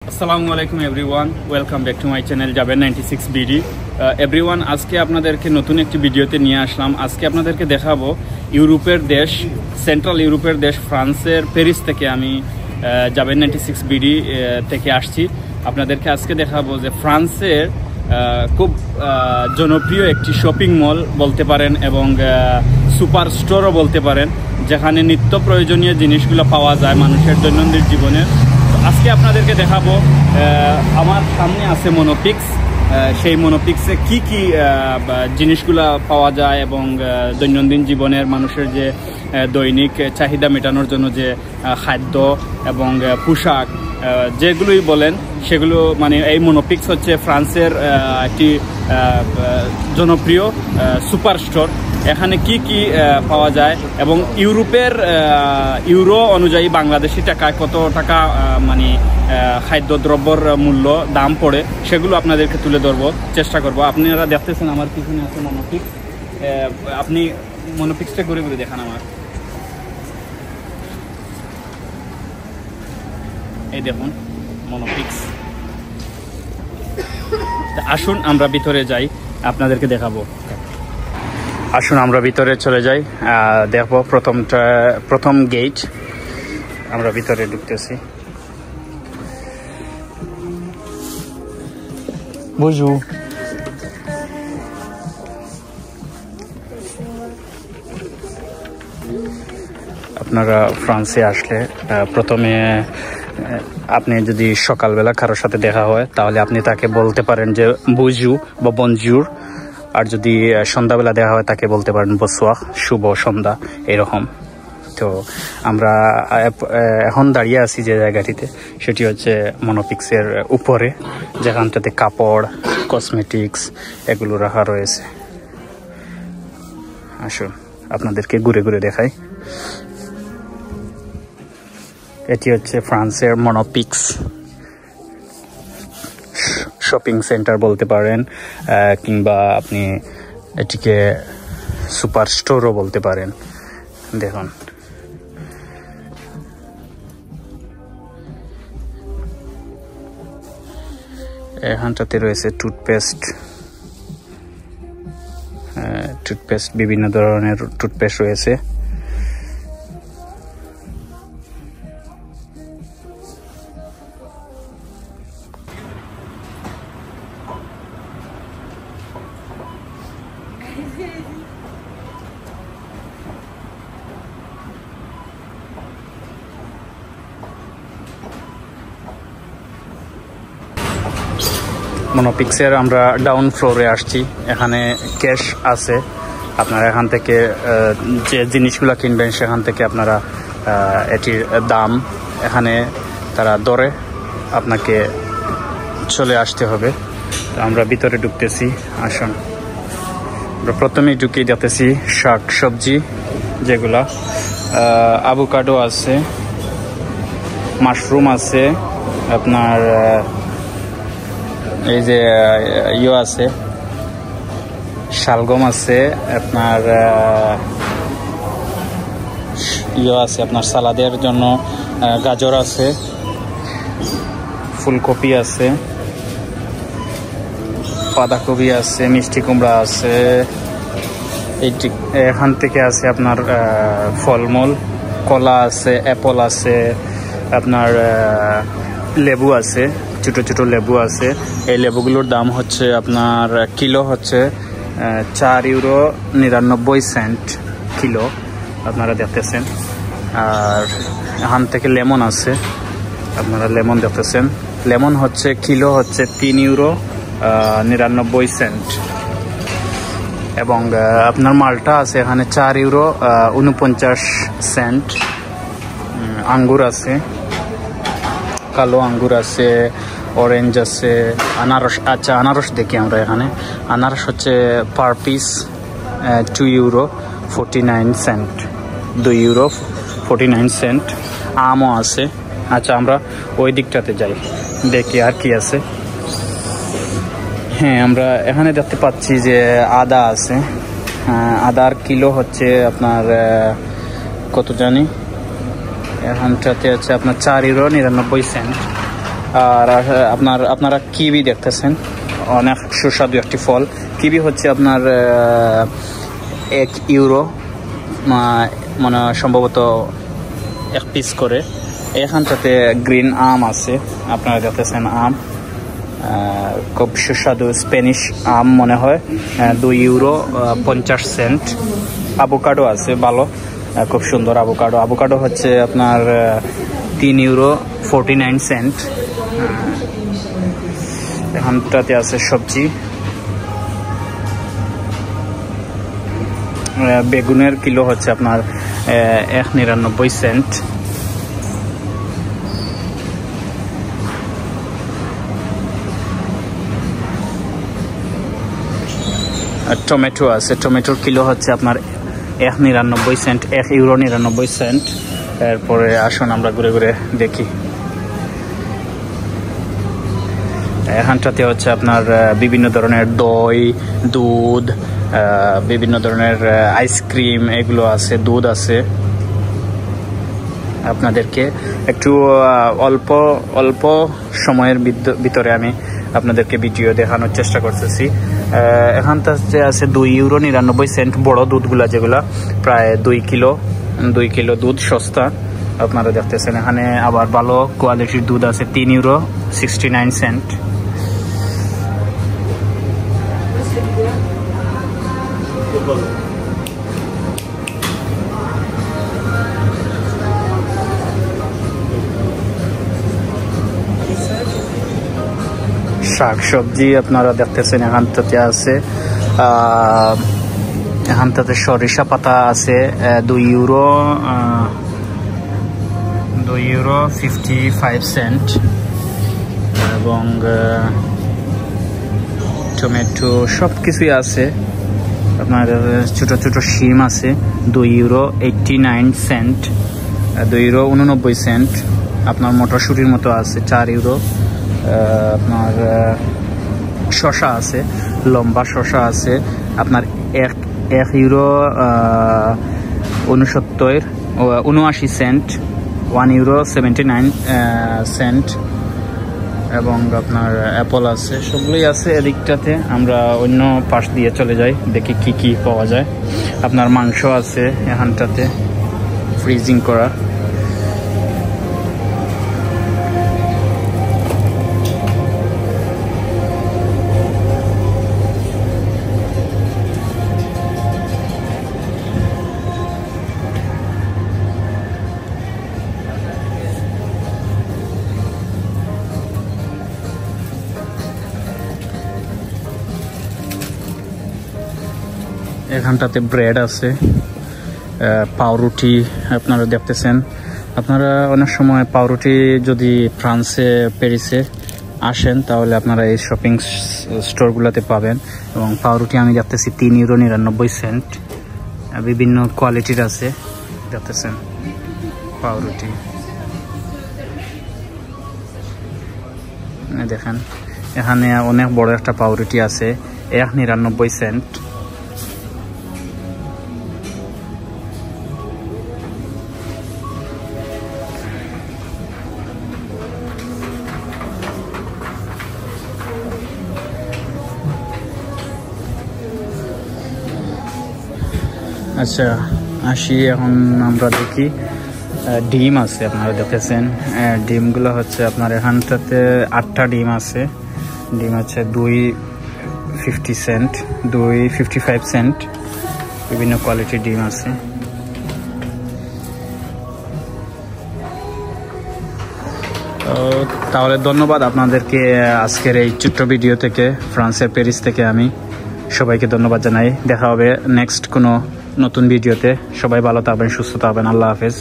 আসসালামু আলাইকুম everyone, welcome back to my channel Jaber 96 BD. Everyone, আজকে আপনাদেরকে নতুন একটি ভিডিওতে নিয়ে আসলাম। আজকে আপনাদেরকে দেখাবো ইউরোপের দেশ, সেন্ট্রাল ইউরোপের দেশ ফ্রান্সের প্যারিস থেকে আমি জাবের 96 বিডি থেকে আসছি। আপনাদেরকে আজকে দেখাবো যে ফ্রান্সের খুব জনপ্রিয় একটি শপিং মল বলতে পারেন এবং সুপার স্টোরও বলতে পারেন, যেখানে নিত্য প্রয়োজনীয় জিনিসগুলো পাওয়া যায় মানুষের দৈনন্দিন জীবনে। আজকে আপনাদেরকে দেখাবো, আমার সামনে আছে মনোপিক্স। সেই মনোপিক্সে কি কি জিনিসগুলা পাওয়া যায় এবং দৈনন্দিন জীবনের মানুষের যে দৈনিক চাহিদা মেটানোর জন্য যে খাদ্য এবং পোশাক যেগুলোই বলেন সেগুলো, মানে এই মনোপিক্স হচ্ছে ফ্রান্সের একটি জনপ্রিয় সুপার স্টোর। এখানে কি কি পাওয়া যায় এবং ইউরোপের ইউরো অনুযায়ী বাংলাদেশি টাকায় কত টাকা মানে খাদ্যদ্রব্যর মূল্য দাম পড়ে সেগুলো আপনাদেরকে তুলে ধরবো চেষ্টা করব। আপনারা দেখতেছেন আমার পিছনে আছে মনোপিক্স। আপনি মনোপিক্সটা ঘুরে ঘুরে দেখান আমার। এই দেখুন মনোপিক্স। আসুন আমরা ভিতরে যাই, আপনাদেরকে দেখাবো। আসুন আমরা ভিতরে চলে যাই, দেখবো প্রথম গেট। আমরা ভিতরে ঢুকতেছি। বুঝু আপনারা ফ্রান্সে আসলে প্রথমে আপনি যদি সকালবেলা কারোর সাথে দেখা হয় তাহলে আপনি তাকে বলতে পারেন যে বুঝু বা বনজুর, আর যদি সন্ধ্যাবেলা দেখা হয় তাকে বলতে পারেন বসোয়া, শুভ সন্ধ্যা, এরকম। তো আমরা এখন দাঁড়িয়ে আছি যে জায়গাটিতে, সেটি হচ্ছে মনোপিক্সের উপরে, যেখানটাতে কাপড়, কসমেটিক্স এগুলো রাখা রয়েছে। আসুন আপনাদেরকে ঘুরে ঘুরে দেখাই। এটি হচ্ছে ফ্রান্সের মনোপিক্স শপিং সেন্টার বলতে পারেন, কিংবা আপনি এটিকে সুপার স্টোরও বলতে পারেন। দেখুন এখানটাতে রয়েছে টুথপেস্ট, বিভিন্ন ধরনের টুথপেস্ট রয়েছে। মনোপিক্সের আমরা ডাউন ফ্লোরে আসছি। এখানে ক্যাশ আছে, আপনারা এখান থেকে যে জিনিসগুলো কিনবেন সেখান থেকে আপনারা এটির দাম এখানে তারা ধরে আপনাকে চলে আসতে হবে। তো আমরা ভিতরে ঢুকতেছি। আসুন আমরা প্রথমেই ঢুকিয়ে দেখতেছি শাক সবজি, যেগুলা আভোকাডো আছে, মাশরুম আছে, আপনার এই যে আছে শালগম আছে, আপনার আছে আপনার সালাদের জন্য গাজর আছে, ফুলকপি আছে, বাঁধাকপি আছে, মিষ্টি কুমড়া আছে। এখান থেকে আছে আপনার ফলমূল, কলা আছে, অ্যাপল আছে, আপনার লেবু আছে, ছোট ছোট লেবু আছে। এই লেবুগুলোর দাম হচ্ছে আপনার কিলো হচ্ছে 4 ইউরো 99 কিলো, আপনারা দেখতেছেন। আর এখান থেকে লেমন আছে, আপনারা লেমন দেখতেছেন। লেমন হচ্ছে কিলো হচ্ছে 3 ইউরো 99। এবং আপনার মালটা আছে এখানে 4 ইউরো 49। আঙ্গুর আছে, কালো আঙ্গুর আছে, অরেঞ্জ আছে, আনারস। আচ্ছা আনারস দেখি আমরা এখানে। আনারস হচ্ছে পার পিস 2 ইউরো 49। 2 ইউরো 49। আমও আছে। আচ্ছা আমরা ওই দিকটাতে যাই, দেখি আর কি আছে। হ্যাঁ, আমরা এখানে দেখতে পাচ্ছি যে আদা আছে। আদার কিলো হচ্ছে আপনার কত জানি, এখানটাতে আছে আপনার 4 ইউরো 99। আর আপনারা কিবি দেখতেছেন, অনেক সুস্বাদু একটি ফল। কিবি হচ্ছে আপনার 1 ইউরো, মানে সম্ভবত 1 পিস করে। এখানটাতে গ্রিন আম আছে, আপনারা দেখতেছেন আম, খুব সুস্বাদু স্প্যানিশ আম মনে হয়, 2 ইউরো 50 সেন্ট। অ্যাভোকাডো আছে ভালো, খুব সুন্দর অ্যাভোকাডো। অ্যাভোকাডো হচ্ছে আপনার 3 ইউরো 49 সেন্ট। এখানটাতে আছে সবজি, বেগুনের কিলো হচ্ছে আপনার 1.99 সেন্ট। টমেটো আছে, টমেটোর কিলো হচ্ছে আপনার 1.99 সেন্ট, 1 ইউরো 99 সেন্ট। এরপরে আসুন আমরা ঘুরে ঘুরে দেখি। এখানটাতে হচ্ছে আপনার বিভিন্ন ধরনের দই, দুধ, বিভিন্ন ধরনের আইসক্রিম এগুলো আছে, দুধ আছে। আপনাদেরকে একটু অল্প সময়ের ভিতরে আমি আপনাদেরকে ভিডিও দেখানোর চেষ্টা করতেছি। এখানটাতে আছে 2 ইউরো 99 সেন্ট বড় দুধগুলা, যেগুলা প্রায় 2 কিলো দুধ, সস্তা। আপনারা দেখতেছেন এখানে আবার ভালো কোয়ালিটির দুধ আছে, 3 ইউরো 69 সেন্ট। শাকসবজি আপনারা দেখতেছেন এখানটাতে আছে, এখানটাতে সরিষা পাতা আছে 2 ইউরো 55 সেন্ট, এবং টমেটো সব কিছুই আছে। আপনার ছোট ছোট শিম আছে 2 ইউরো 89 সেন্ট, 2 ইউরো 89 সেন্ট। আপনার মটরশুঁটির মতো আছে 4 ইউরো। আপনার শসা আছে, লম্বা শসা আছে আপনার 1 ইউরো 79 সেন্ট, 1 ইউরো 79 সেন্ট। এবং আপনার অ্যাপল আছে, সবগুলোই আছে এদিকটাতে। আমরা অন্য পাশ দিয়ে চলে যাই, দেখি কি কি পাওয়া যায়। আপনার মাংস আছে এখানটাতে ফ্রিজিং করা। এখানটাতে ব্রেড আছে, পাউরুটি আপনারা দেখতেছেন। আপনারা অনেক সময় পাউরুটি যদি ফ্রান্সে, প্যারিসে আসেন তাহলে আপনারা এই শপিং স্টোরগুলোতে পাবেন। এবং পাউরুটি আমি দেখতেছি 3 ইউরো 99 সেন্ট, বিভিন্ন কোয়ালিটির আছে, দেখতেছেন পাউরুটি। দেখেন এখানে অনেক বড় একটা পাউরুটি আছে 1.99 সেন্ট। আচ্ছা আসি, এখন আমরা দেখি ডিম আছে। আপনারা দেখতেছেন ডিমগুলো হচ্ছে আপনার এখানটাতে 8টা ডিম আছে। ডিম হচ্ছে 2.50 সেন্ট, 2.55 সেন্ট, বিভিন্ন কোয়ালিটির ডিম আছে। তাহলে ধন্যবাদ আপনাদেরকে আজকের এই ছোট্ট ভিডিও থেকে, ফ্রান্সের প্যারিস থেকে আমি সবাইকে ধন্যবাদ জানাই। দেখা হবে নেক্সট কোনো নতুন ভিডিওতে। সবাই ভালো থাকবেন, সুস্থ থাকবেন। আল্লাহ হাফেজ।